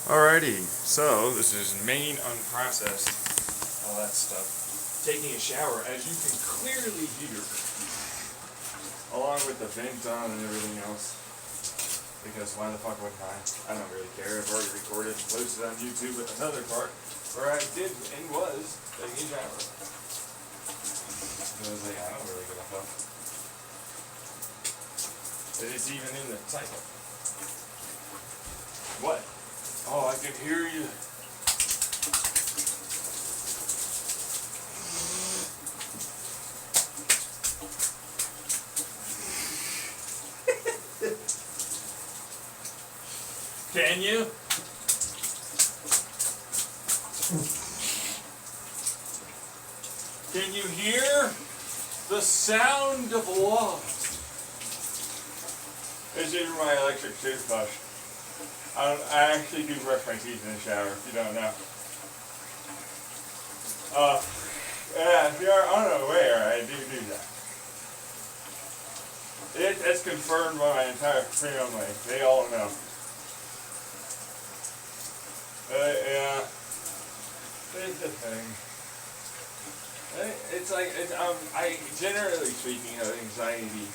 Alrighty, so this is main unprocessed, all that stuff. Taking a shower, as you can clearly hear, along with the vent on and everything else. Because why the fuck wouldn't I? I don't really care. I've already recorded and posted on YouTube another part where I did and was taking a shower. So I was like, I don't really give a fuck. It's even in the title. What? Oh, I can hear you. Can you? Can you hear the sound of love? This is my electric toothbrush. I actually do brush my teeth in the shower, if you don't know. Yeah, if you're unaware, I do that. It's confirmed by my entire family. They all know. Yeah. It's the thing. It's like, I generally speaking have anxiety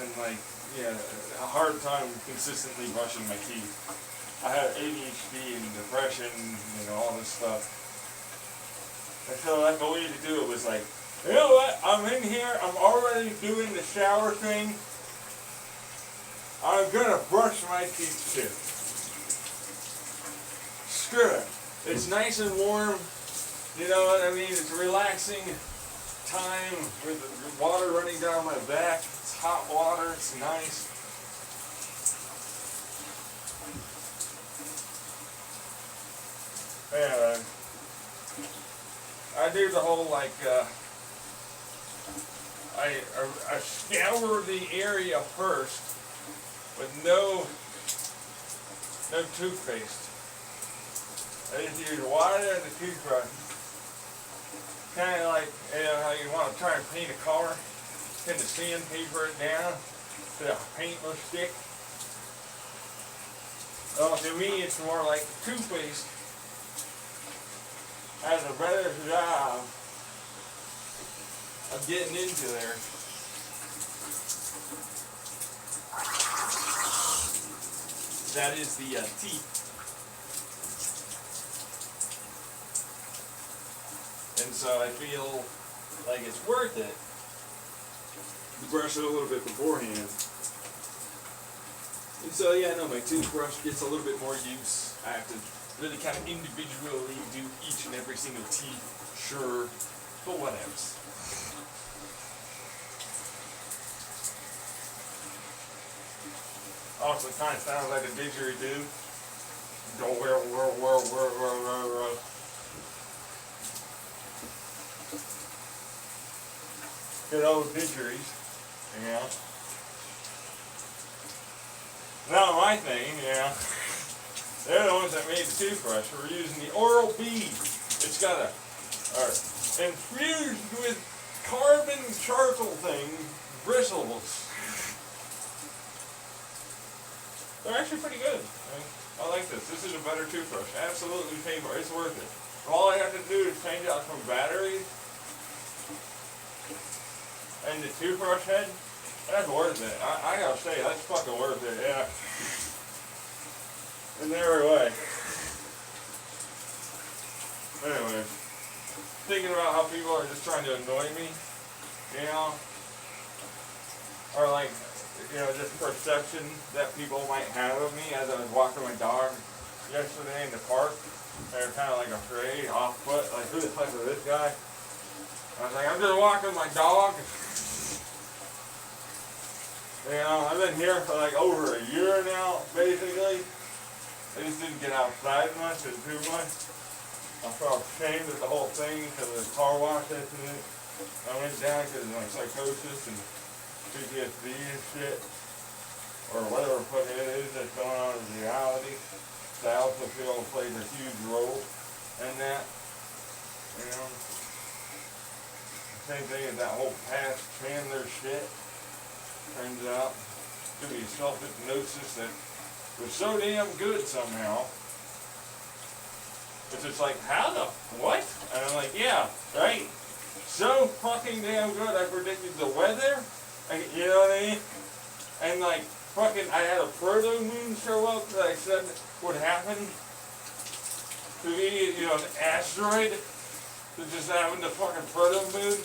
and like, yeah, a hard time consistently brushing my teeth. I have ADHD and depression, all this stuff. And so like the way to do it was like, you know what, I'm in here, I'm already doing the shower thing. I'm gonna brush my teeth too. Screw it. It's nice and warm, you know what I mean? It's relaxing time with the water running down my back. It's hot water, it's nice. Anyway, I do the whole like, I scour the area first with no toothpaste. I just use water and the toothbrush. Kind of like, how you want to try and paint a car, kind of sandpaper it down so the paint will stick. Well, to me, it's more like toothpaste has a better job of getting into there. That is the teeth. And so I feel like it's worth it to brush it a little bit beforehand. And so yeah, I know my toothbrush gets a little bit more use. I have to really kind of individually do each and every single teeth, sure, but whatevs. Also, it kind of sounds like a didgeridoo. Go whir. Good old didgeries, Now my thing, they're the ones that made the toothbrush. We're using the Oral-B. It's got infused with carbon charcoal thing, bristles. They're actually pretty good. I like this. This is a better toothbrush. Absolutely pay for it. It's worth it. All I have to do is change out some batteries and the toothbrush head. That's worth it. I gotta say, that's fucking worth it, yeah. In every way. Anyway, thinking about how people are just trying to annoy me, or like, just perception that people might have of me as I was walking my dog yesterday in the park. They're kind of like afraid, off foot, like who the fuck is this guy? I was like, I'm just walking my dog. I've been here for like over a year now, basically. I just didn't get outside much and too much. I felt ashamed of the whole thing because of the car wash incident. I went down because of my psychosis and PTSD and shit. Or whatever it is that's going on in reality. So I also feel it plays a huge role in that. Same thing as that whole past Chandler shit. Turns out to be self-hypnosis that was so damn good somehow. It's just like, how the, what? And I'm like, yeah, right? So fucking damn good, I predicted the weather, and, you know what I mean? And like, fucking, I had a proto moon show up that I said would happen to be, you know, an asteroid that just happened to fucking proto moon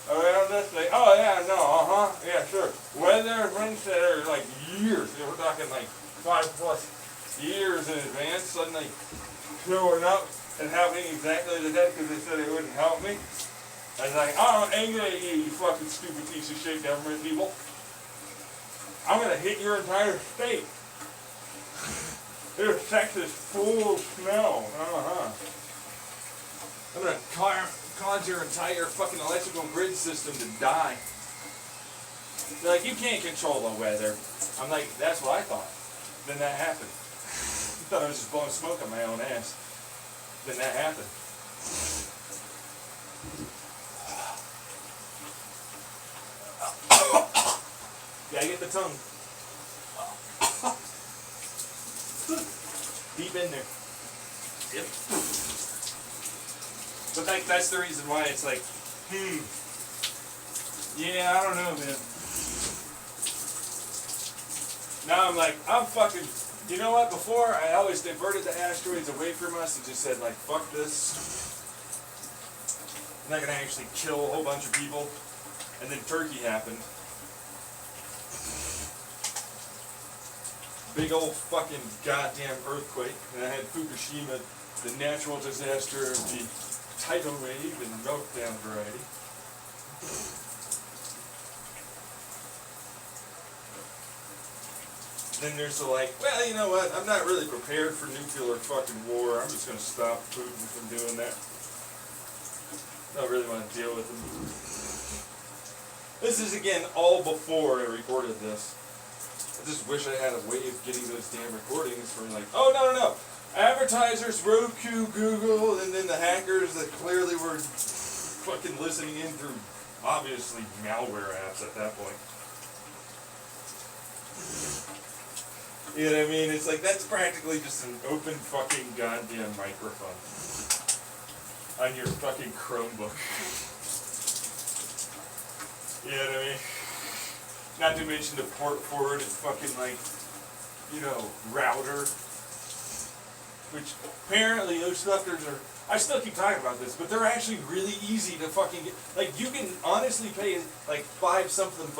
around us. Like, oh yeah, no, yeah, sure. Weather events that are like years, you know, we're talking like 5+ years in advance, suddenly showing up and happening exactly the day because they said it wouldn't help me. I was like, oh, I'm angry at you, you fucking stupid piece of shit government people. I'm gonna hit your entire state. There's Texas full of snow. I'm gonna cause your entire fucking electrical grid system to die. They're like, you can't control the weather. I'm like, that's what I thought. Then that happened. I thought I was just blowing smoke up my own ass. Then that happened. Gotta get the tongue deep in there. Yep. But that's the reason why it's like, yeah, I don't know, man. Now I'm like, I'm fucking, you know what, before I always diverted the asteroids away from us and just said like, fuck this. I'm not gonna actually kill a whole bunch of people. And then Turkey happened. Big old fucking goddamn earthquake. And I had Fukushima, the natural disaster of the tidal wave and meltdown variety. Then there's the like, well, you know what, I'm not really prepared for nuclear fucking war. I'm just going to stop Putin from doing that. I don't really want to deal with him. This is, again, all before I recorded this. I just wish I had a way of getting those damn recordings from like, oh, no. Advertisers, Roku, Google, and then the hackers that clearly were fucking listening in through, obviously, malware apps at that point. You know what I mean? It's like, that's practically just an open fucking goddamn microphone on your fucking Chromebook. You know what I mean? Not to mention the port forward and fucking like, you know, router. Which apparently those suckers are, I still keep talking about this, but they're actually really easy to fucking get. Like, you can honestly pay like $5-something.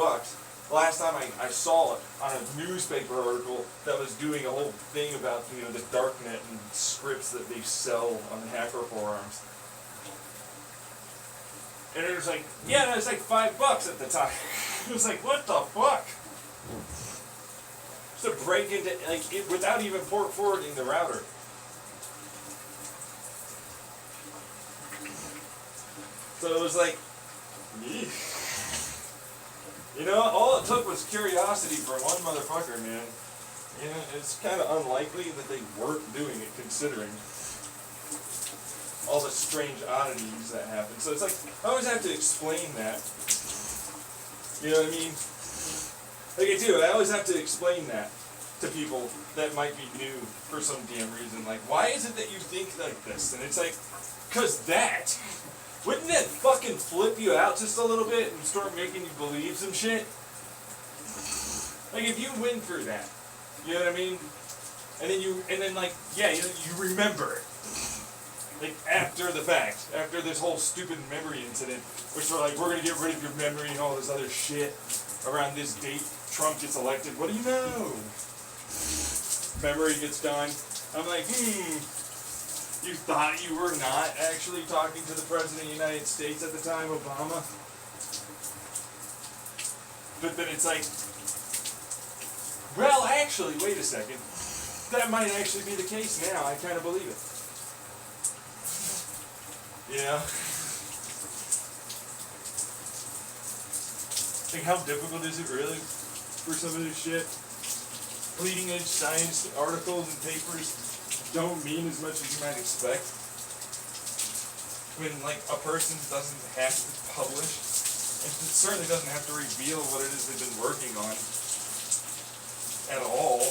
Last time I saw it on a newspaper article that was doing a whole thing about, you know, the darknet and scripts that they sell on the hacker forums. And it was like, yeah, it was like $5 at the time. It was like, what the fuck? Just to break into, like, it, without even port forwarding the router. So it was like, you know, all it took was curiosity for one motherfucker, man. You know, it's kind of unlikely that they weren't doing it, considering all the strange oddities that happen. So it's like, I always have to explain that. You know what I mean? Like I do, I always have to explain that to people that might be new for some damn reason. Like, why is it that you think like this? And it's like, 'cause that. Wouldn't that fucking flip you out just a little bit and start making you believe some shit? Like, if you went through that, you know what I mean? And then like, yeah, you remember it. Like, after the fact, after this whole stupid memory incident, which we're like, we're gonna get rid of your memory and all this other shit around this date, Trump gets elected, what do you know? Memory gets done. I'm like, you thought you were not actually talking to the President of the United States at the time, Obama? But then it's like, well, actually, wait a second. That might actually be the case now. I kind of believe it. You know? Like, how difficult is it really for some of this shit? Bleeding edge science articles and papers don't mean as much as you might expect. When, like, a person doesn't have to publish, and it certainly doesn't have to reveal what it is they've been working on. at all,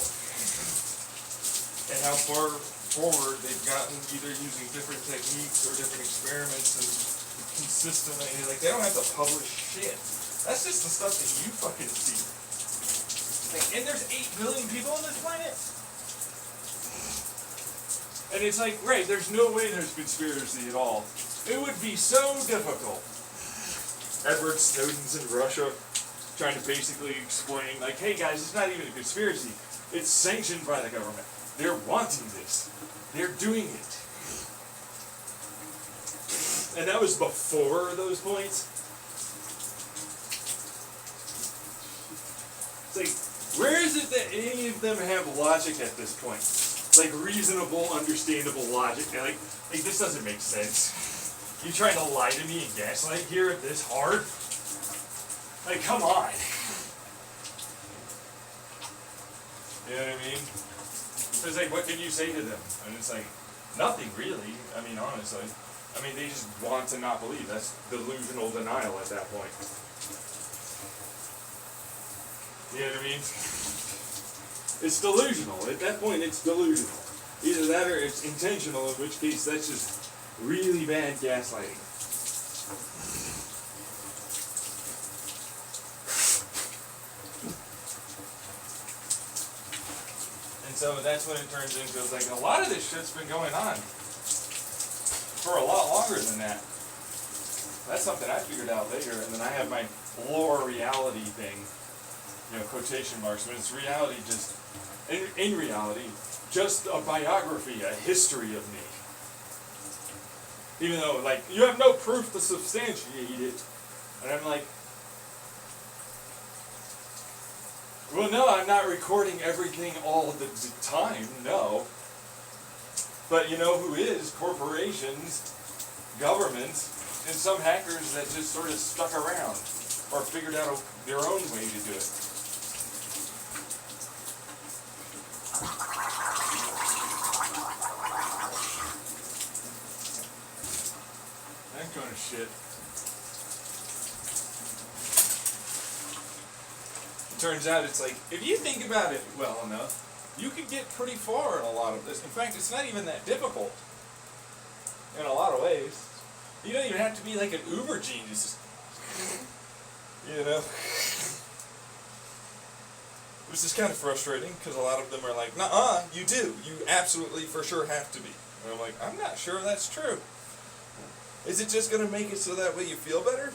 and how far forward they've gotten, either using different techniques or different experiments and consistently, like, they don't have to publish shit. That's just the stuff that you fucking see. Like, and there's 8 billion people on this planet. And it's like, right, there's no way there's conspiracy at all. It would be so difficult. Edward Snowden's in Russia trying to basically explain, like, hey guys, it's not even a conspiracy. It's sanctioned by the government. They're wanting this. They're doing it. And that was before those points. It's like, where is it that any of them have logic at this point? Like, reasonable, understandable logic. Like this doesn't make sense. You trying to lie to me and gaslight here this hard? Like, come on. You know what I mean? It's like, what can you say to them? And it's like, nothing really. I mean, honestly. I mean, they just want to not believe. That's delusional denial at that point. You know what I mean? It's delusional. At that point, it's delusional. Either that or it's intentional, in which case that's just really bad gaslighting. And so that's what it turns into. It's like, a lot of this shit's been going on for a lot longer than that. That's something I figured out later, and then I have my lore reality thing, you know, quotation marks, but it's reality just, in reality, just a biography, a history of me. Even though, like, you have no proof to substantiate it, and I'm like, well, no, I'm not recording everything all the time, no. But you know who is? Corporations, governments, and some hackers that just sort of stuck around or figured out their own way to do it. That kind of shit. It turns out it's like, if you think about it well enough, you could get pretty far in a lot of this. In fact, it's not even that difficult in a lot of ways. You don't even have to be like an uber genius. You know? Which is kind of frustrating, because a lot of them are like, nuh-uh, you do. You absolutely for sure have to be. And I'm like, I'm not sure that's true. Is it just going to make it so that way you feel better?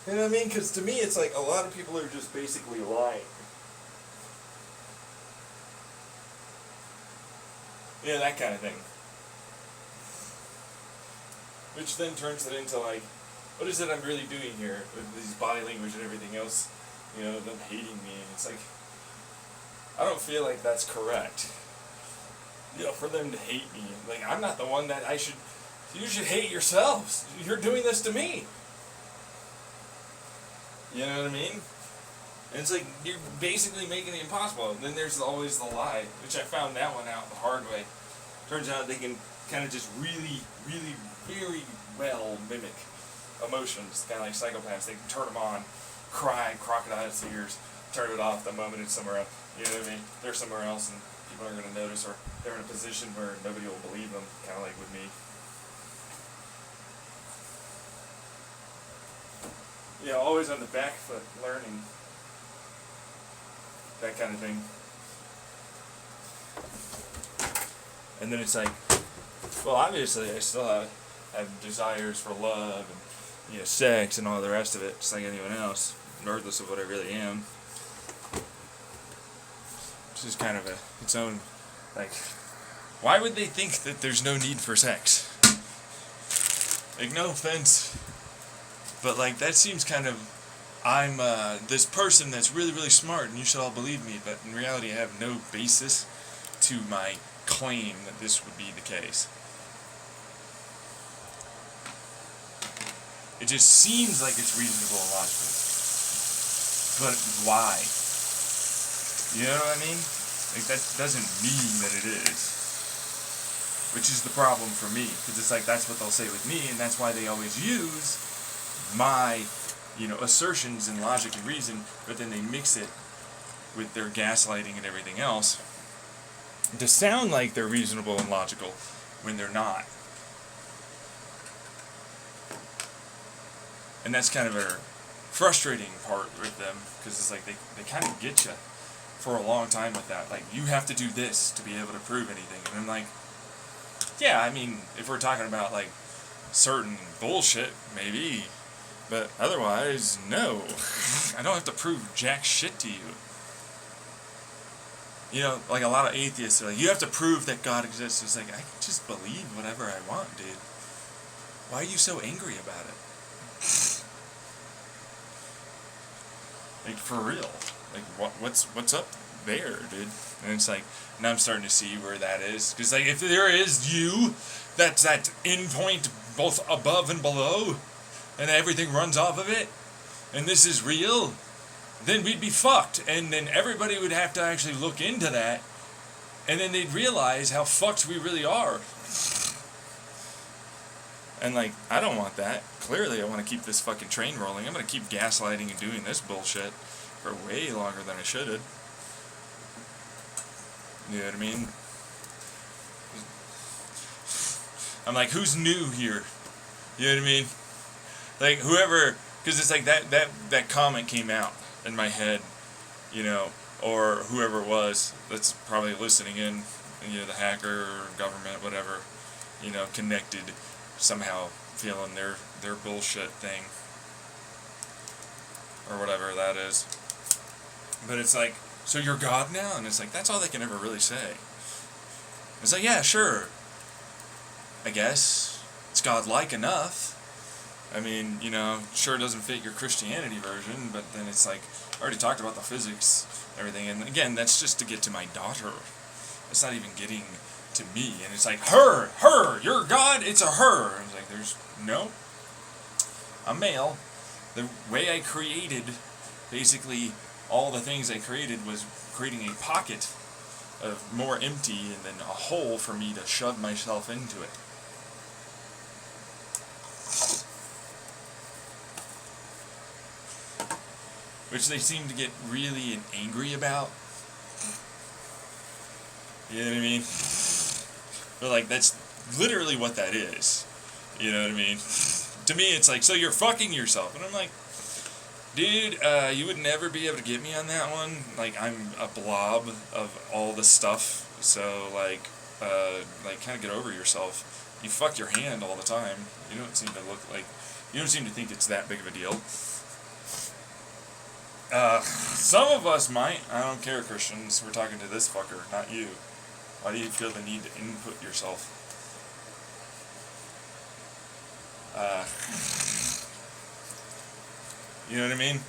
You know what I mean? Because to me, it's like a lot of people are just basically lying. Yeah, that kind of thing. Which then turns it into like, what is it I'm really doing here with these body language and everything else? You know, them hating me. And it's like, I don't feel like that's correct. You know, for them to hate me. Like, I'm not the one that you should hate yourselves. You're doing this to me. You know what I mean? And it's like, you're basically making it impossible. And then there's always the lie, which I found that one out the hard way. Turns out they can kind of just really, really, very well mimic emotions, kind of like psychopaths. They can turn them on, cry, crocodile tears, turn it off the moment it's somewhere else. You know what I mean? They're somewhere else and people aren't going to notice, or they're in a position where nobody will believe them, kind of like with me. Yeah, always on the back foot, learning. That kind of thing. And then it's like, well, obviously I still have desires for love and, you know, sex and all the rest of it, just like anyone else, regardless of what I really am. Which is kind of its own, like, why would they think that there's no need for sex? Like, no offense, but like, that seems kind of, I'm this person that's really, really smart and you should all believe me, but in reality I have no basis to my claim that this would be the case. It just seems like it's reasonable and logical. But why? You know what I mean? Like, that doesn't mean that it is. Which is the problem for me. Because it's like, that's what they'll say with me, and that's why they always use my, you know, assertions and logic and reason, but then they mix it with their gaslighting and everything else, to sound like they're reasonable and logical when they're not. And that's kind of a frustrating part with them, because it's like they kind of get you for a long time with that. Like, you have to do this to be able to prove anything. And I'm like, yeah, I mean, if we're talking about like certain bullshit, maybe. But otherwise, no. I don't have to prove jack shit to you. You know, like a lot of atheists are like, you have to prove that God exists. It's like, I can just believe whatever I want, dude. Why are you so angry about it? Like, for real. Like, what's up there, dude? And it's like, now I'm starting to see where that is. Because, like, if there is you, that's that endpoint both above and below, and everything runs off of it, and this is real, then we'd be fucked. And then everybody would have to actually look into that, and then they'd realize how fucked we really are. And, like, I don't want that. Clearly, I want to keep this fucking train rolling. I'm going to keep gaslighting and doing this bullshit for way longer than I should have. You know what I mean? I'm like, who's new here? You know what I mean? Like, whoever, because it's like that comment came out in my head, you know, or whoever it was that's probably listening in, you know, the hacker or government, whatever, you know, connected, somehow feeling their bullshit thing, or whatever that is. But it's like, so you're God now? And it's like, that's all they can ever really say. It's like, yeah, sure, I guess it's godlike enough. I mean, you know, sure, it doesn't fit your Christianity version, but then it's like, I already talked about the physics, everything, and again, that's just to get to my daughter. It's not even getting to me. And it's like, her, you're God, it's a her. And it's like, no, I'm male. The way I created, basically, all the things I created was creating a pocket of more empty and then a hole for me to shove myself into it. Which they seem to get really angry about. You know what I mean? But like, that's literally what that is. You know what I mean? To me, it's like, so you're fucking yourself. And I'm like, dude, you would never be able to get me on that one. Like, I'm a blob of all the stuff. So, like, kind of get over yourself. You fuck your hand all the time. You don't seem to think it's that big of a deal. Some of us might. I don't care, Christians. We're talking to this fucker, not you. Why do you feel the need to input yourself? You know what I mean?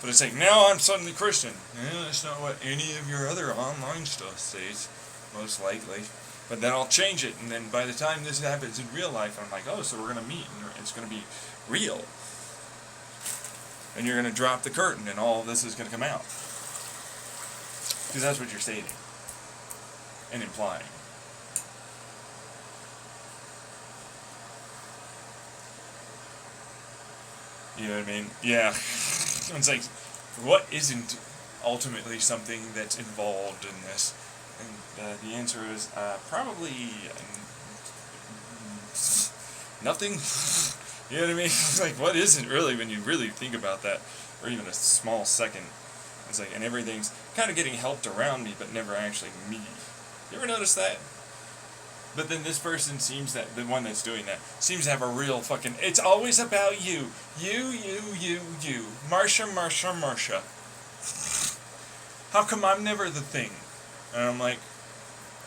But it's like, now I'm suddenly Christian. Yeah, that's not what any of your other online stuff says, most likely. But then I'll change it, and then by the time this happens in real life, I'm like, oh, so we're going to meet, and it's going to be real. And you're going to drop the curtain, and all of this is going to come out. Because that's what you're stating. And implying. You know what I mean? Yeah. It's like, what isn't ultimately something that's involved in this? And the answer is probably nothing. You know what I mean? It's like, what isn't really, when you really think about that, or even a small second? It's like, and everything's kind of getting helped around me, but never actually me. You ever notice that? But then this person seems that, the one that's doing that, seems to have a real fucking, it's always about you. You. Marsha. How come I'm never the thing? And I'm like,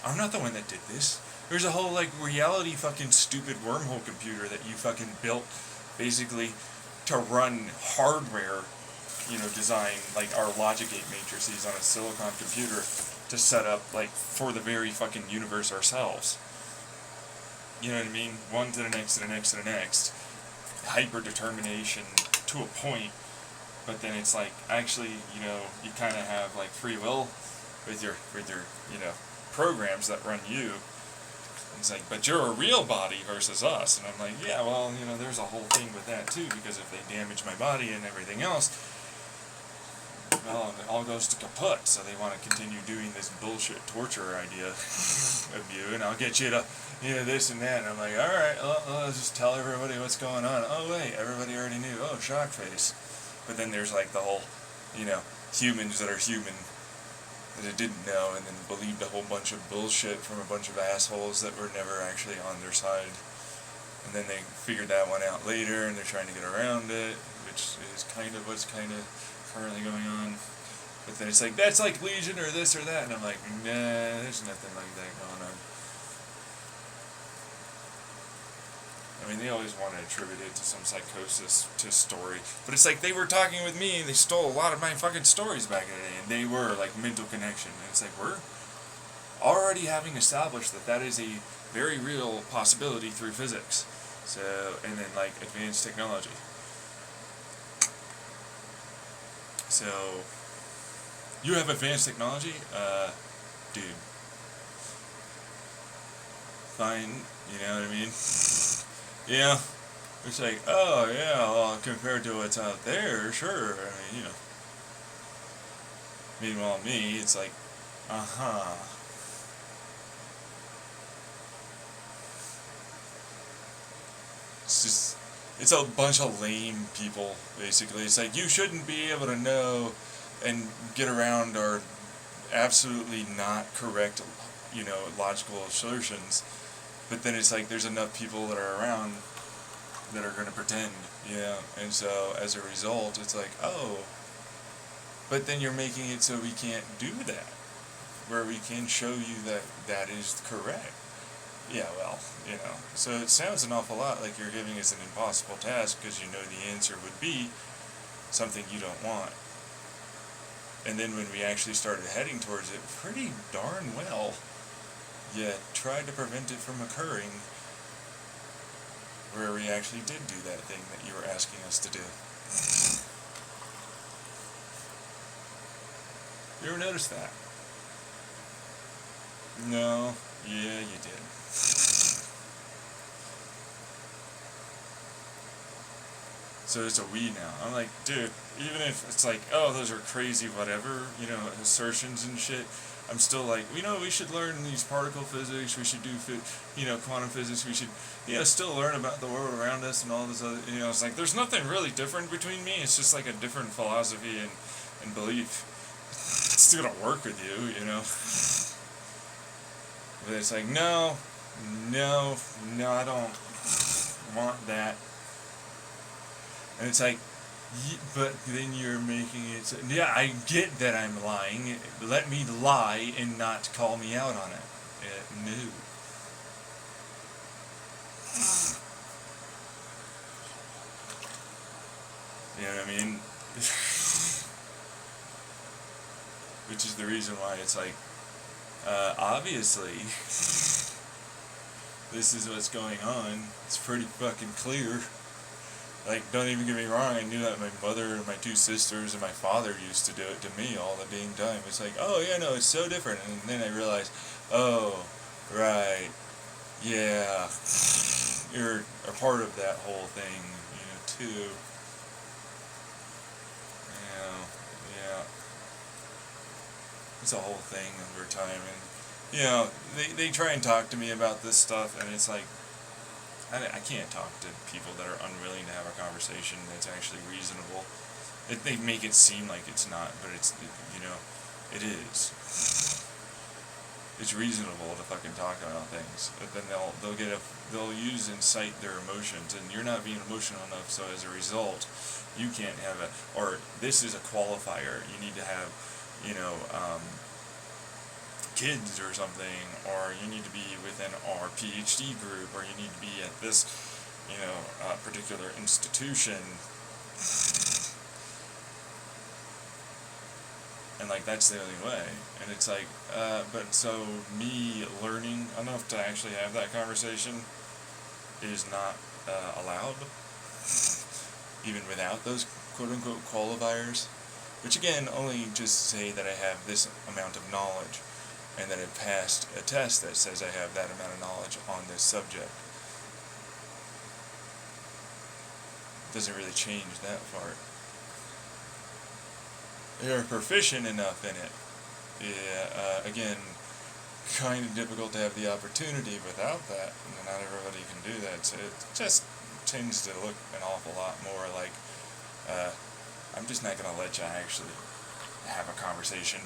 I'm not the one that did this. There's a whole, like, reality fucking stupid wormhole computer that you fucking built, basically, to run hardware, you know, design, like our Logic Gate matrices on a silicon computer to set up, like, for the very fucking universe ourselves. You know what I mean? One to the next, to the next, to the next. Hyper-determination to a point. But then it's like, actually, you know, you kind of have, like, free will with your, you know, programs that run you. It's like, but you're a real body versus us. And I'm like, yeah, well, you know, there's a whole thing with that too, because if they damage my body and everything else, well, it all goes to kaput. So they want to continue doing this bullshit torture idea of you, and I'll get you to, you know, this and that. And I'm like, all right, I'll just tell everybody what's going on. Oh wait, everybody already knew. Oh, shock face. But then there's like the whole, you know, humans that are human that it didn't know, and then believed a whole bunch of bullshit from a bunch of assholes that were never actually on their side. And then they figured that one out later, and they're trying to get around it, which is kind of what's kind of currently going on. But then it's like, that's like Legion or this or that, and I'm like, nah, there's nothing like that going on. I mean, they always want to attribute it to some psychosis to story, but it's like they were talking with me and they stole a lot of my fucking stories back in the day, and they were like mental connection. And it's like, we're already having established that that is a very real possibility through physics. So, and then like advanced technology. So, you have advanced technology? Dude. Fine, you know what I mean? Yeah, it's like, oh yeah, well, compared to what's out there, sure. I mean, you know. Meanwhile, me, it's like, It's just, it's a bunch of lame people, basically. It's like, you shouldn't be able to know and get around our absolutely not correct, you know, logical assertions. But then it's like, there's enough people that are around that are going to pretend, you know, and so as a result, it's like, oh, but then you're making it so we can't do that, where we can show you that that is correct. Yeah, well, you know, so it sounds an awful lot like you're giving us an impossible task because you know the answer would be something you don't want. And then when we actually started heading towards it pretty darn well, yet tried to prevent it from occurring, where we actually did do that thing that you were asking us to do. You ever notice that? No. Yeah, you did. So it's a we now. I'm like, dude, even if it's like, oh, those are crazy whatever, you know, assertions and shit, I'm still like, you know, we should learn these particle physics, we should do, you know, quantum physics, we should, you know, still learn about the world around us and all this other, you know, it's like, there's nothing really different between me, it's just like a different philosophy and belief. It's still gonna work with you, you know. But it's like, no, I don't want that. And it's like, but then you're making it so, yeah, I get that I'm lying. Let me lie and not call me out on it. No. You know what I mean? Which is the reason why it's like, obviously, this is what's going on. It's pretty fucking clear. Like, don't even get me wrong, I knew that my mother and my two sisters and my father used to do it to me all the dang time. It's like, oh yeah, no, it's so different. And then I realized, oh, right, yeah, you're a part of that whole thing, you know, too. Yeah. It's a whole thing over time. And, you know, they try and talk to me about this stuff, and it's like, I can't talk to people that are unwilling to have a conversation that's actually reasonable. They make it seem like it's not, but you know, it is. It's reasonable to fucking talk about things, but then they'll use and cite their emotions, and you're not being emotional enough, so as a result, you can't have or this is a qualifier, you need to have, you know, kids or something, or you need to be within our PhD group, or you need to be at this, you know, particular institution. And like, that's the only way. And it's like, but so me learning enough to actually have that conversation is not allowed, even without those quote-unquote qualifiers, which again only just say that I have this amount of knowledge. and that it passed a test that says I have that amount of knowledge on this subject. Doesn't really change that part. You're proficient enough in it. Yeah, again, kind of difficult to have the opportunity without that. Not everybody can do that, so it just tends to look an awful lot more like, I'm just not going to let you actually have a conversation,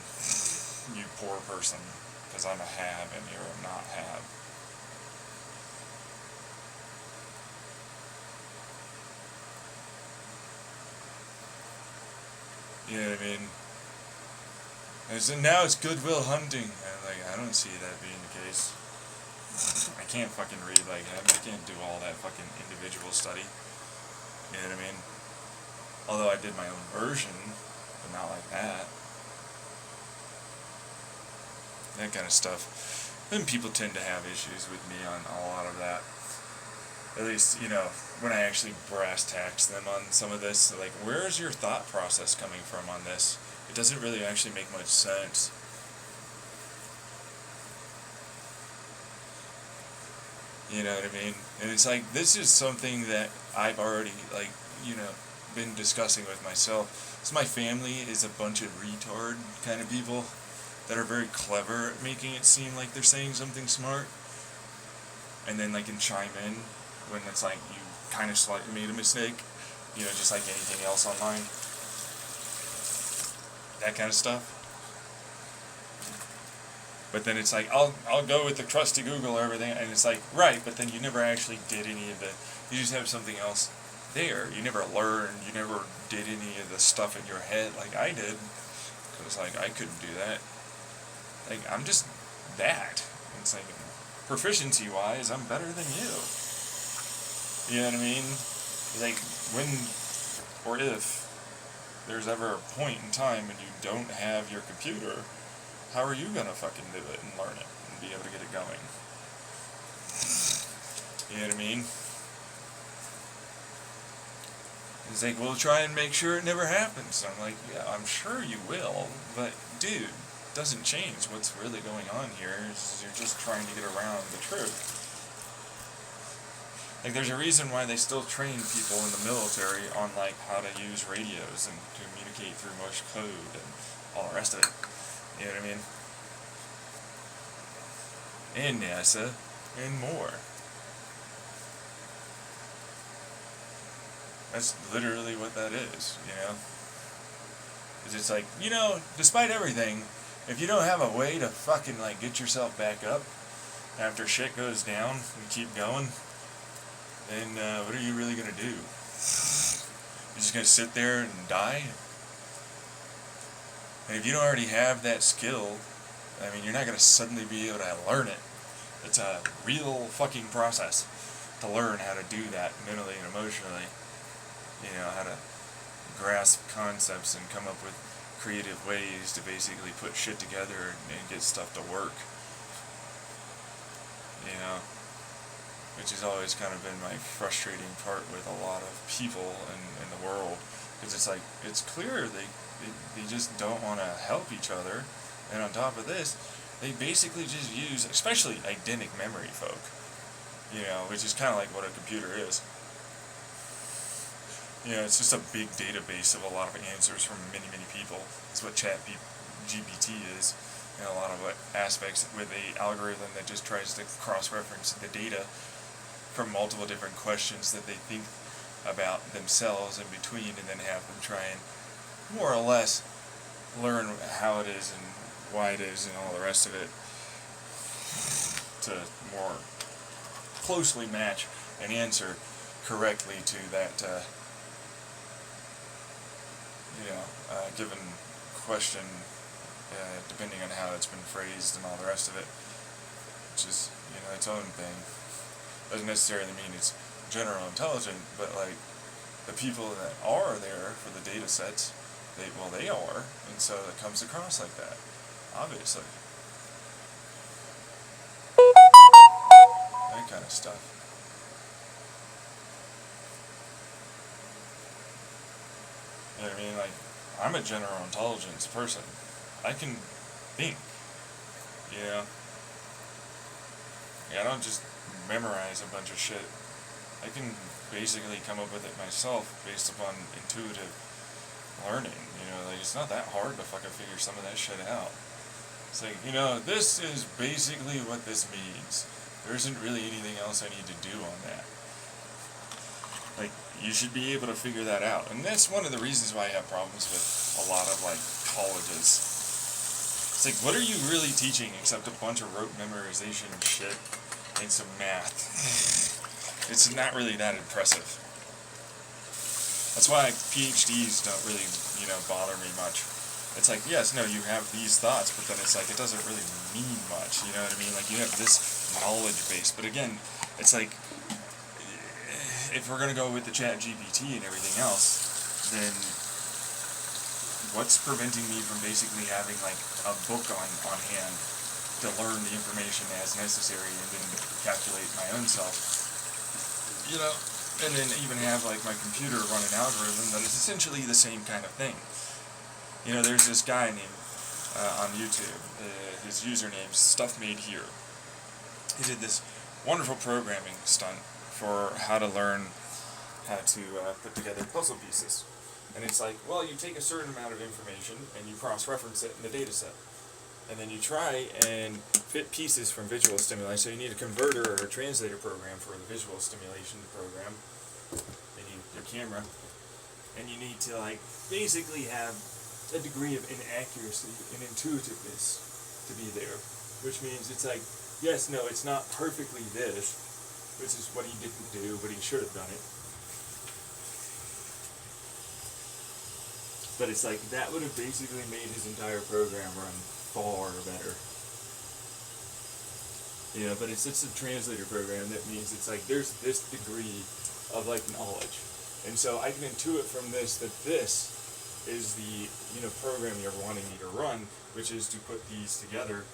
you poor person, because I'm a have and you're a not have. You know what I mean? And so now it's Goodwill Hunting. And like, I don't see that being the case. I can't fucking read like him. I can't do all that fucking individual study. You know what I mean? Although I did my own version, but not like that. That kind of stuff. Then people tend to have issues with me on a lot of that. At least, you know, when I actually brass tacks them on some of this, like, where is your thought process coming from on this? It doesn't really actually make much sense. You know what I mean? And it's like, this is something that I've already, like, you know, been discussing with myself. So my family is a bunch of retard kind of people that are very clever at making it seem like they're saying something smart. And then they can chime in when it's like you kind of slightly made a mistake. You know, just like anything else online. That kind of stuff. But then it's like, I'll go with the trusty Google or everything, and it's like, right, but then you never actually did any of the, you just have something else there. You never learned, you never did any of the stuff in your head like I did. Because, like, I couldn't do that. Like, I'm just that. It's like, proficiency-wise, I'm better than you. You know what I mean? It's like, when, or if, there's ever a point in time when you don't have your computer, how are you gonna fucking do it and learn it and be able to get it going? You know what I mean? It's like, we'll try and make sure it never happens. I'm like, yeah, I'm sure you will, but dude, it doesn't change what's really going on here. Is you're just trying to get around the truth. Like, there's a reason why they still train people in the military on, like, how to use radios and communicate through Morse code and all the rest of it. You know what I mean? And NASA, and more. That's literally what that is, you know? It's just like, you know, despite everything, if you don't have a way to fucking, like, get yourself back up after shit goes down and keep going, then what are you really gonna do? You're just gonna sit there and die? And if you don't already have that skill, I mean, you're not gonna suddenly be able to learn it. It's a real fucking process to learn how to do that mentally and emotionally. You know, how to grasp concepts and come up with creative ways to basically put shit together and get stuff to work. You know, which has always kind of been my frustrating part with a lot of people in the world. Because it's like, it's clear they just don't want to help each other. And on top of this, they basically just use, especially eidetic memory folk, you know, which is kind of like what a computer is. You know, it's just a big database of a lot of answers from many, many people. It's what ChatGPT is, in a lot of aspects, with a algorithm that just tries to cross-reference the data from multiple different questions that they think about themselves in between, and then have them try and more or less learn how it is and why it is and all the rest of it to more closely match an answer correctly to that given question, depending on how it's been phrased and all the rest of it, which is, you know, its own thing. Doesn't necessarily mean it's general intelligent, but like the people that are there for the data sets, they are, and so it comes across like that, obviously. That kind of stuff. You know what I mean? Like, I'm a general intelligence person. I can think. You know? Yeah, I don't just memorize a bunch of shit. I can basically come up with it myself based upon intuitive learning. You know, like, it's not that hard to fucking figure some of that shit out. It's like, you know, this is basically what this means. There isn't really anything else I need to do on that. Like, you should be able to figure that out. And that's one of the reasons why I have problems with a lot of, like, colleges. It's like, what are you really teaching except a bunch of rote memorization shit and some math? It's not really that impressive. That's why PhDs don't really, you know, bother me much. It's like, yes, no, you have these thoughts, but then it's like, it doesn't really mean much, you know what I mean? Like, you have this knowledge base, but again, it's like, if we're gonna go with the ChatGPT and everything else, then what's preventing me from basically having, like, a book on hand to learn the information as necessary and then calculate my own self? You know, and then even have, like, my computer run an algorithm that is essentially the same kind of thing. You know, there's this guy named, on YouTube, his username's Stuff Made Here. He did this wonderful programming stunt for how to learn how to put together puzzle pieces. And it's like, well, you take a certain amount of information and you cross-reference it in the data set. And then you try and fit pieces from visual stimuli. So you need a converter or a translator program for the visual stimulation program. You need your camera. And you need to, like, basically have a degree of inaccuracy and intuitiveness to be there. Which means it's like, yes, no, it's not perfectly this, which is what he didn't do, but he should have done it. But it's like, that would have basically made his entire program run far better. You know, but it's a translator program. That means it's like, there's this degree of, like, knowledge. And so I can intuit from this that this is the, you know, program you're wanting me to run, which is to put these together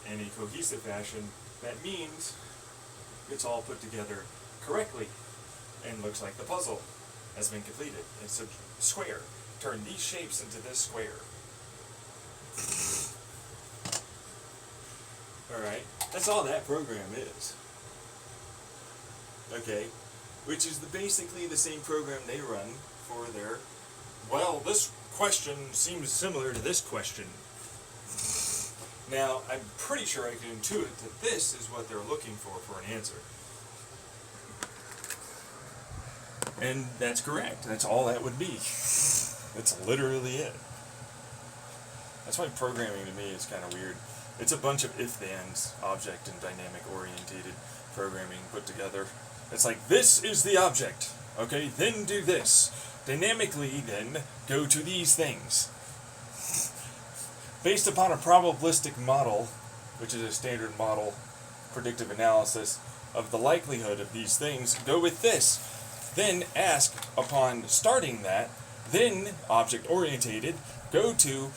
in a cohesive fashion. That means it's all put together correctly and looks like the puzzle has been completed. It's a square. Turn these shapes into this square. Alright, that's all that program is. Okay, which is basically the same program they run for their, well, this question seems similar to this question. Now, I'm pretty sure I can intuit that this is what they're looking for an answer. And that's correct. That's all that would be. That's literally it. That's why programming to me is kind of weird. It's a bunch of if-thens, object and dynamic orientated programming put together. It's like, this is the object. Okay, then do this. Dynamically, then, go to these things. Based upon a probabilistic model, which is a standard model predictive analysis of the likelihood of these things, go with this. Then ask, upon starting that, then object-orientated, go to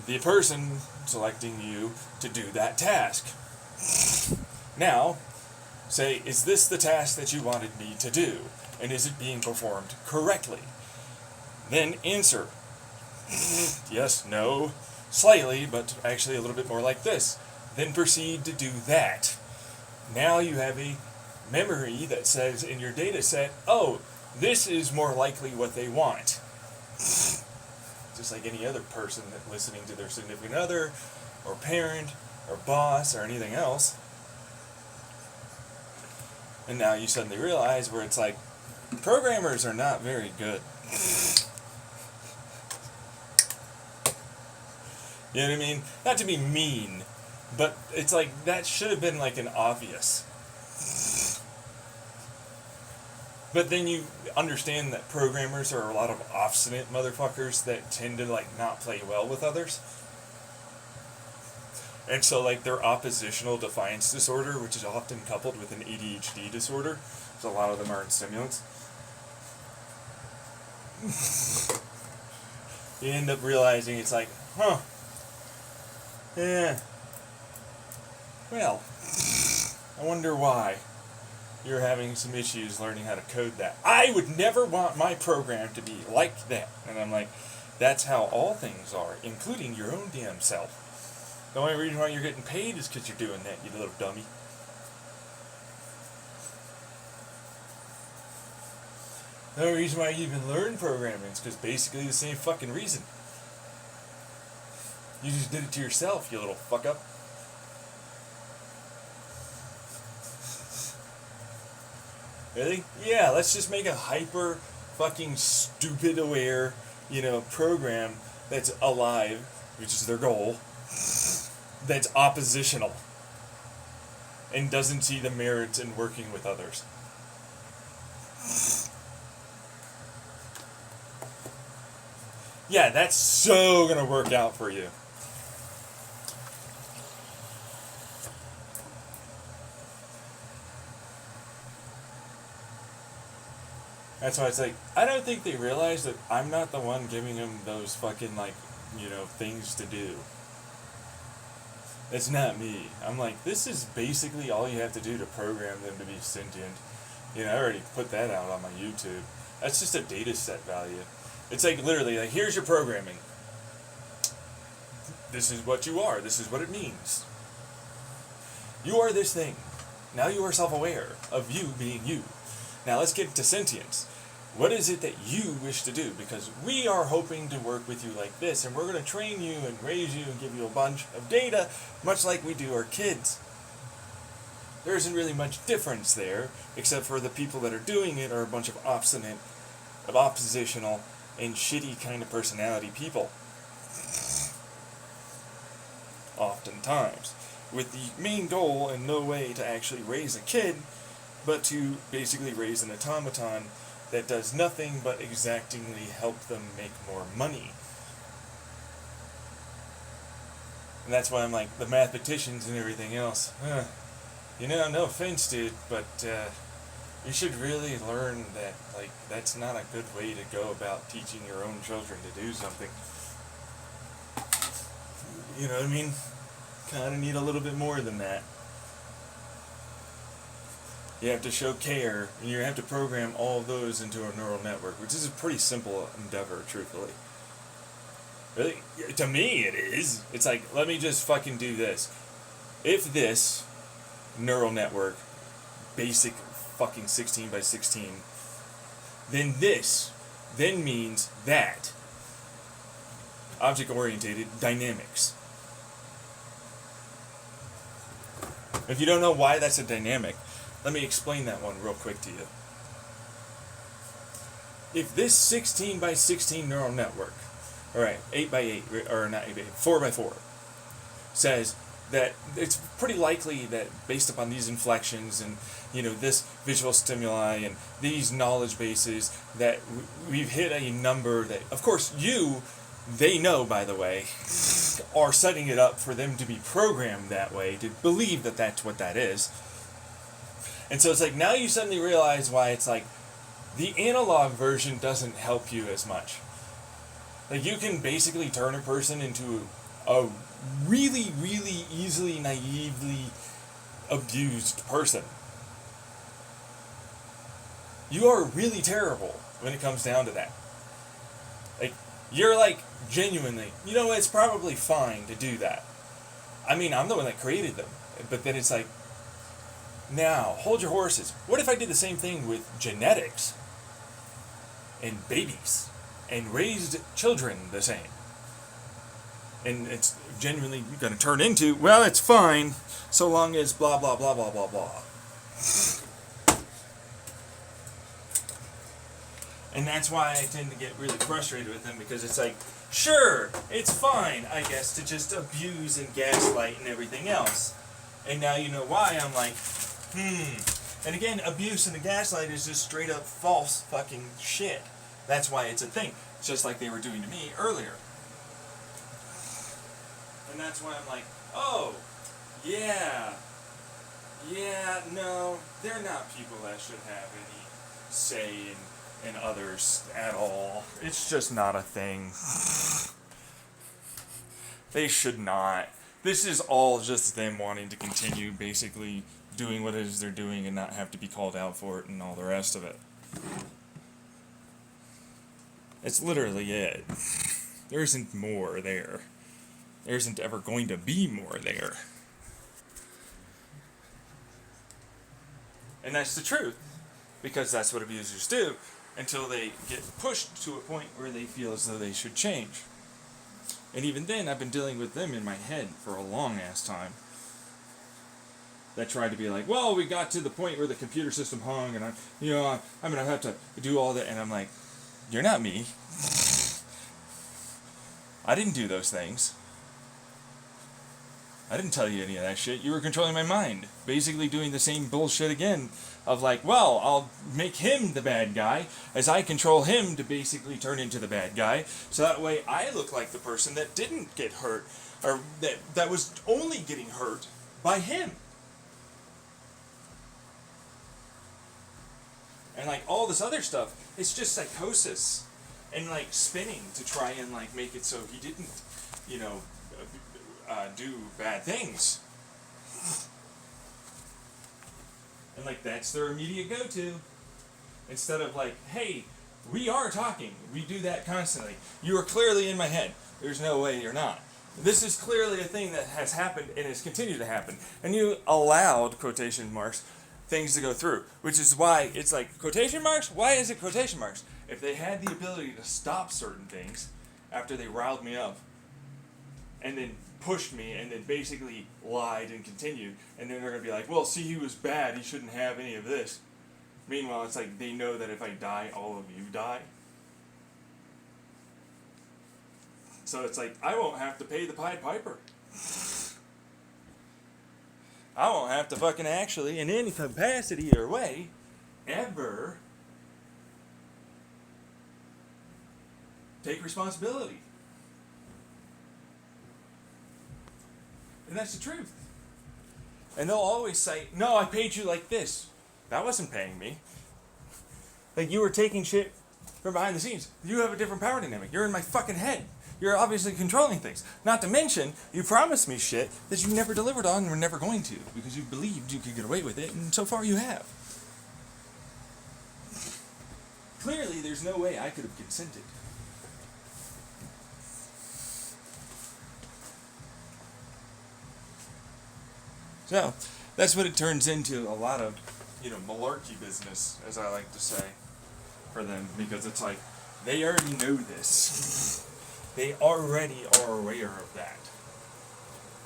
the person selecting you to do that task. Now, say, is this the task that you wanted me to do? And is it being performed correctly? Then answer. Yes, no, slightly, but actually a little bit more like this. Then proceed to do that. Now you have a memory that says in your data set, oh, this is more likely what they want. Just like any other person that listening to their significant other, or parent, or boss, or anything else. And now you suddenly realize where it's like, programmers are not very good. You know what I mean? Not to be mean, but it's like, that should have been like an obvious. But then you understand that programmers are a lot of obstinate motherfuckers that tend to, like, not play well with others. And so, like, their oppositional defiance disorder, which is often coupled with an ADHD disorder, so a lot of them are in stimulants. You end up realizing it's like, huh, yeah, well, I wonder why you're having some issues learning how to code that. I would never want my program to be like that. And I'm like, that's how all things are, including your own damn self. The only reason why you're getting paid is because you're doing that, you little dummy. The only reason why you even learn programming is because basically the same fucking reason. You just did it to yourself, you little fuck up. Really? Yeah, let's just make a hyper fucking stupid aware, program that's alive, which is their goal, that's oppositional and doesn't see the merits in working with others. Yeah, that's so gonna work out for you. That's why it's like, I don't think they realize that I'm not the one giving them those fucking, things to do. It's not me. I'm like, this is basically all you have to do to program them to be sentient. I already put that out on my YouTube. That's just a data set value. It's like, literally, here's your programming. This is what you are. This is what it means. You are this thing. Now you are self-aware of you being you. Now let's get to sentience. What is it that you wish to do? Because we are hoping to work with you like this, and we're going to train you and raise you and give you a bunch of data, much like we do our kids. There isn't really much difference there, except for the people that are doing it are a bunch of obstinate, oppositional, and shitty kind of personality people. Oftentimes. With the main goal in no way to actually raise a kid, but to basically raise an automaton that does nothing but exactingly help them make more money. And that's why I'm like, the mathematicians and everything else, no offense, dude, but you should really learn that, that's not a good way to go about teaching your own children to do something. You know what I mean? Kind of need a little bit more than that. You have to show care, and you have to program all of those into a neural network, which is a pretty simple endeavor, truthfully. Really? To me, it is. It's like, let me just fucking do this. If this neural network, basic fucking 16 by 16, then this then means that. Object-oriented dynamics. If you don't know why that's a dynamic, let me explain that one real quick to you. If this 16 by 16 neural network, alright, 8 by 8, or not 8 by 8, 4 by 4, says that it's pretty likely that based upon these inflections and, this visual stimuli and these knowledge bases, that we've hit a number that, of course, they know, by the way, are setting it up for them to be programmed that way, to believe that that's what that is. And so it's like, now you suddenly realize why it's like, the analog version doesn't help you as much. Like, you can basically turn a person into a really, really easily, naively abused person. You are really terrible when it comes down to that. Like, you're like, genuinely, it's probably fine to do that. I mean, I'm the one that created them. But then it's like, now, hold your horses. What if I did the same thing with genetics and babies and raised children the same? And it's genuinely going to turn into, well, it's fine so long as blah, blah, blah, blah, blah, blah. And that's why I tend to get really frustrated with them, because it's like, sure, it's fine, I guess, to just abuse and gaslight and everything else. And now you know why I'm like, And again, abuse and the gaslight is just straight up false fucking shit. That's why it's a thing. Just like they were doing to me earlier. And that's why I'm like, oh, yeah, no, they're not people that should have any say in others at all. It's just not a thing. They should not. This is all just them wanting to continue basically doing what it is they're doing and not have to be called out for it and all the rest of it. It's literally it. There isn't more there. there isn't ever going to be more there. And that's the truth, because that's what abusers do until they get pushed to a point where they feel as though they should change. And even then, I've been dealing with them in my head for a long ass time. That tried to be like, well, we got to the point where the computer system hung, and I'm gonna have to do all that, and I'm like, you're not me. I didn't do those things. I didn't tell you any of that shit. You were controlling my mind. Basically doing the same bullshit again of like, well, I'll make him the bad guy as I control him to basically turn into the bad guy. So that way I look like the person that didn't get hurt, or that was only getting hurt by him. And like all this other stuff, it's just psychosis and like spinning to try and like make it so he didn't, do bad things. And like that's their immediate go-to. Instead of like, hey, we are talking. We do that constantly. You are clearly in my head. There's no way you're not. This is clearly a thing that has happened and has continued to happen. And you allowed, quotation marks, things to go through. Which is why it's like, quotation marks? Why is it quotation marks? If they had the ability to stop certain things after they riled me up, and then pushed me, and then basically lied and continued, and then they're going to be like, well, see, he was bad, he shouldn't have any of this. Meanwhile, it's like they know that if I die, all of you die. So it's like, I won't have to pay the Pied Piper. I won't have to fucking actually, in any capacity or way, ever take responsibility. And that's the truth. And they'll always say, no, I paid you like this. That wasn't paying me. Like, you were taking shit from behind the scenes. You have a different power dynamic. You're in my fucking head. You're obviously controlling things. Not to mention, you promised me shit that you never delivered on and were never going to, because you believed you could get away with it, and so far you have. Clearly, there's no way I could have consented. So, that's what it turns into, a lot of, malarkey business, as I like to say, for them, because it's like, they already know this. They already are aware of that.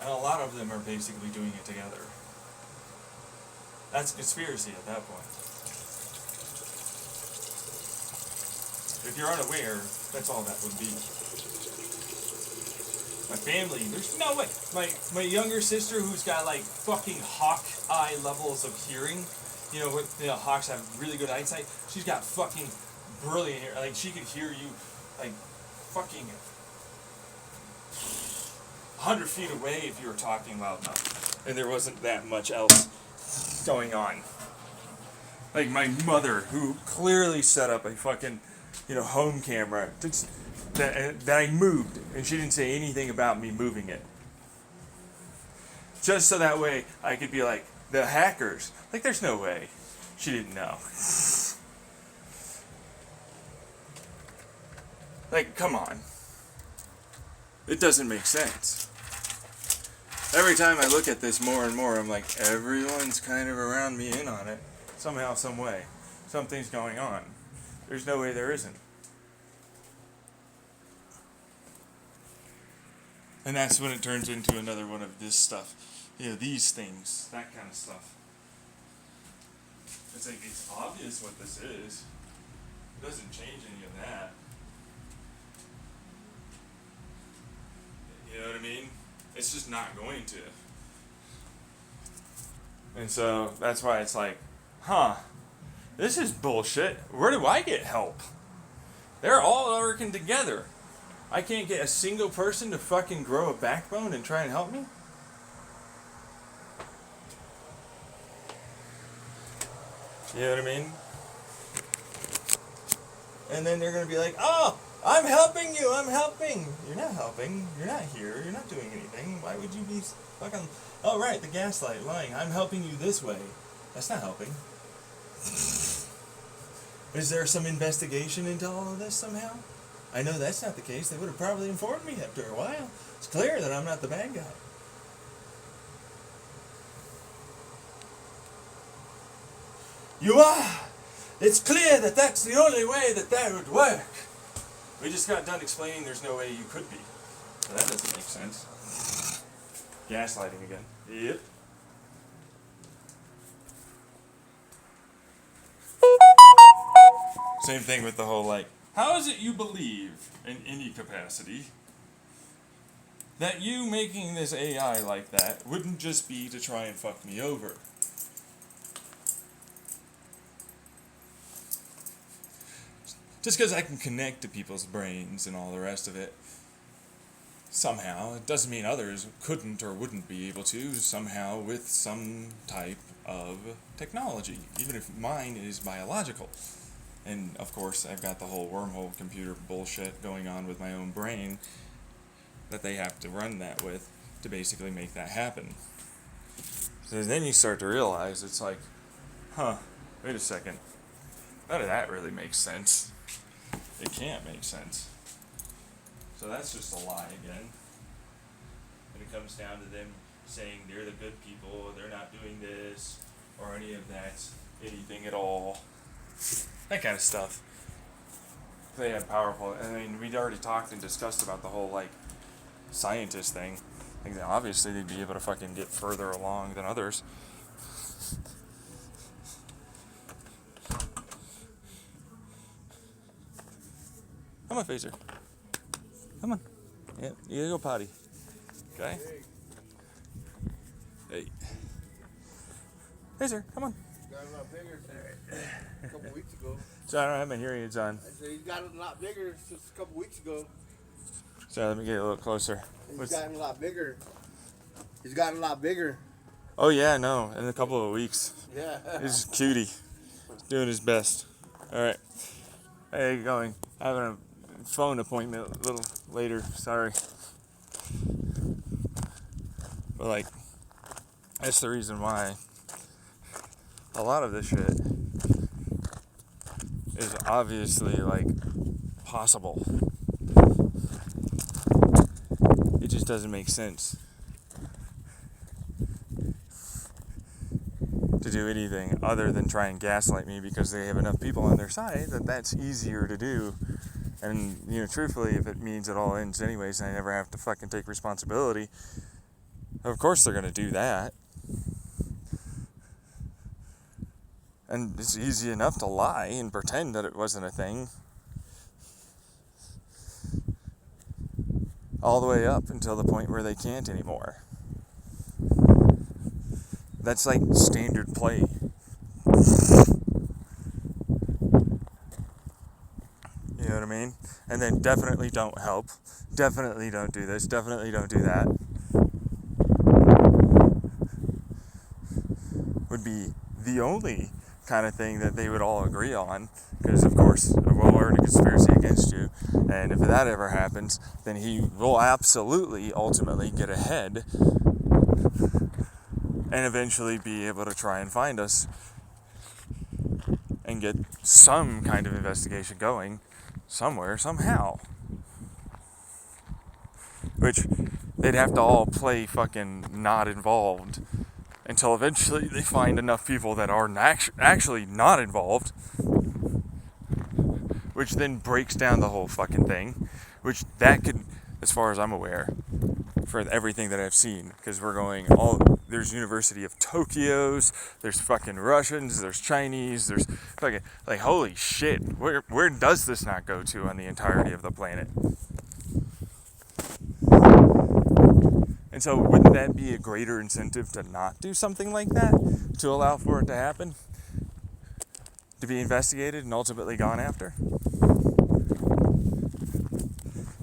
And a lot of them are basically doing it together. That's conspiracy at that point. If you're unaware, that's all that would be. My family, there's no way. My younger sister, who's got like fucking hawk eye levels of hearing, hawks have really good eyesight. She's got fucking brilliant hearing. Like, she could hear you like fucking 100 feet away if you were talking loud enough, and there wasn't that much else going on. Like my mother, who clearly set up a fucking home camera that I moved, and she didn't say anything about me moving it. Just so that way I could be like, the hackers, like, there's no way. She didn't know. Like, come on. It doesn't make sense. Every time I look at this more and more, I'm like, everyone's kind of around me in on it. Somehow, some way. Something's going on. There's no way there isn't. And that's when it turns into another one of this stuff. These things. That kind of stuff. It's like, it's obvious what this is. It doesn't change any of that. You know what I mean? It's just not going to. And so, that's why it's like, this is bullshit. Where do I get help? They're all working together. I can't get a single person to fucking grow a backbone and try and help me? You know what I mean? And then they're going to be like, oh, I'm helping you, I'm helping. You're not helping. You're not here. You're not doing anything. Why would you be fucking... Oh, right, the gaslight, lying. I'm helping you this way. That's not helping. Is there some investigation into all of this somehow? I know that's not the case. They would have probably informed me after a while. It's clear that I'm not the bad guy. You are! It's clear that that's the only way that would work. We just got done explaining there's no way you could be. Well, that doesn't make sense. Gaslighting again. Yep. Same thing with the whole, like, how is it you believe in any capacity that you making this AI like that wouldn't just be to try and fuck me over? Just because I can connect to people's brains and all the rest of it, somehow, it doesn't mean others couldn't or wouldn't be able to, somehow with some type of technology, even if mine is biological. And of course, I've got the whole wormhole computer bullshit going on with my own brain that they have to run that with to basically make that happen. So then you start to realize it's like, wait a second, none of that really makes sense. It can't make sense. So that's just a lie again. When it comes down to them saying they're the good people, they're not doing this, or any of that, Anything at all. That kind of stuff. They have powerful, I mean, we'd already talked and discussed about the whole, like, scientist thing. Like, obviously they'd be able to fucking get further along than others. Come on, Phaser. Come on. Yeah, you gotta go potty. Okay? Hey. Phaser, come on. Got a lot bigger since a couple weeks ago. John, I haven't hearing you, John. I said he's got a lot bigger since a couple weeks ago. Sorry, let me get a little closer. He's gotten a lot bigger. He's gotten a lot bigger. Oh yeah, no, in a couple of weeks. Yeah. He's a cutie. He's doing his best. Alright. Hey, how you going? Having a phone appointment a little later, sorry. But like, that's the reason why a lot of this shit is obviously like possible. It just doesn't make sense to do anything other than try and gaslight me because they have enough people on their side that that's easier to do. And, you know, truthfully, if it means it all ends anyways and I never have to fucking take responsibility, of course they're gonna do that. And it's easy enough to lie and pretend that it wasn't a thing. All the way up until the point where they can't anymore. That's like standard play. You know what I mean? And then definitely don't help. Definitely don't do this. Definitely don't do that. Would be the only kind of thing that they would all agree on. Because, of course, well, we're in a conspiracy against you. And if that ever happens, then he will absolutely, ultimately get ahead and eventually be able to try and find us and get some kind of investigation going somewhere, somehow. Which they'd have to all play fucking not involved until eventually they find enough people that are actually not involved, which then breaks down the whole fucking thing, which that could, as far as I'm aware, for everything that I've seen, because we're going there's University of Tokyo's, there's fucking Russians, there's Chinese, there's fucking, like, holy shit, where does this not go to on the entirety of the planet? And so wouldn't that be a greater incentive to not do something like that, to allow for it to happen, to be investigated and ultimately gone after?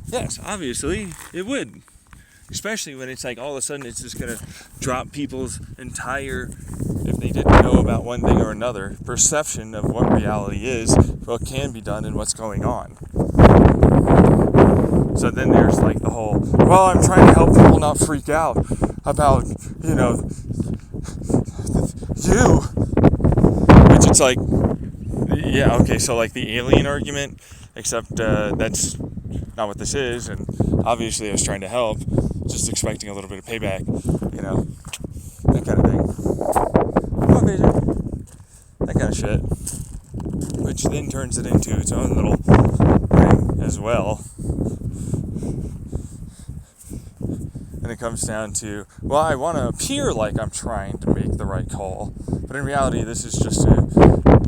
Yes, obviously it would. Especially when it's like all of a sudden it's just going to drop people's entire, if they didn't know about one thing or another, perception of what reality is, what can be done, and what's going on. So then there's like the whole, well, I'm trying to help people not freak out about, you know, you. Which it's like, yeah, okay, so like the alien argument, except that's not what this is, and obviously I was trying to help, just expecting a little bit of payback, you know, that kind of thing. Come on, Pager. That kind of shit. Which then turns it into its own little thing as well. And it comes down to, well, I want to appear like I'm trying to make the right call, but in reality, this is just to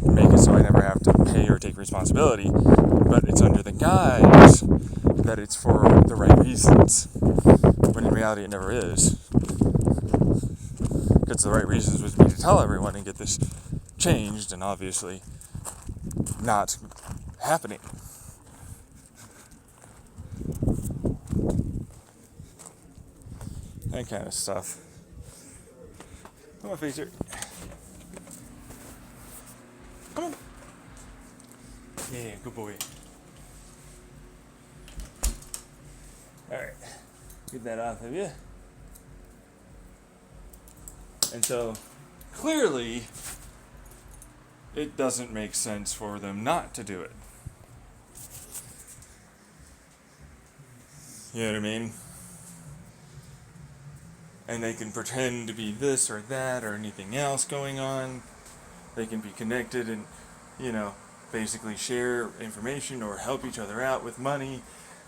make it so I never have to pay or take responsibility, but it's under the guise that it's for the right reasons, when in reality it never is. Because the right reasons would be to tell everyone and get this changed, and obviously not happening. That kind of stuff. Come on, Phaser. Come on. Yeah, good boy. Alright. Get that off of you. And so, clearly, it doesn't make sense for them not to do it. You know what I mean? And they can pretend to be this or that or anything else going on. They can be connected and, you know, basically share information or help each other out with money.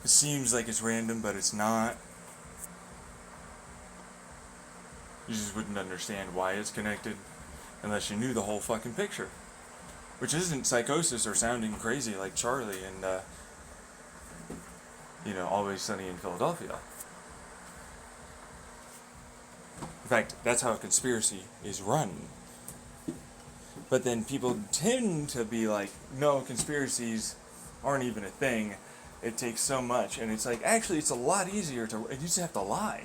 It seems like it's random, but it's not. You just wouldn't understand why it's connected unless you knew the whole fucking picture. Which isn't psychosis or sounding crazy like Charlie and, you know, Always Sunny in Philadelphia. In fact, that's how a conspiracy is run. But then people tend to be like, no, conspiracies aren't even a thing. It takes so much. And it's like, actually, it's a lot easier to, you just have to lie.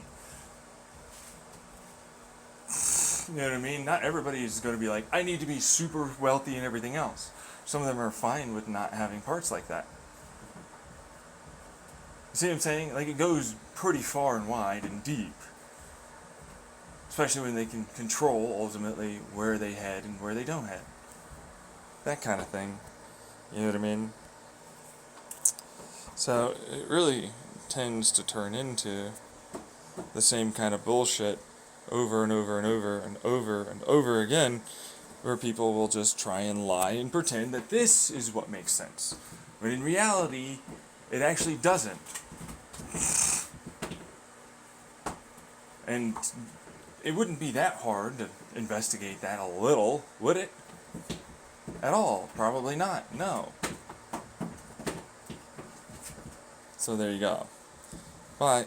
You know what I mean? Not everybody is going to be like, I need to be super wealthy and everything else. Some of them are fine with not having parts like that. See what I'm saying? Like, it goes pretty far and wide and deep. Especially when they can control, ultimately, where they head and where they don't head. That kind of thing. You know what I mean? So, it really tends to turn into the same kind of bullshit over and over and over and over and over again, where people will just try and lie and pretend that this is what makes sense. When in reality, it actually doesn't. And it wouldn't be that hard to investigate that a little, would it? At all? Probably not. No. So there you go. Bye.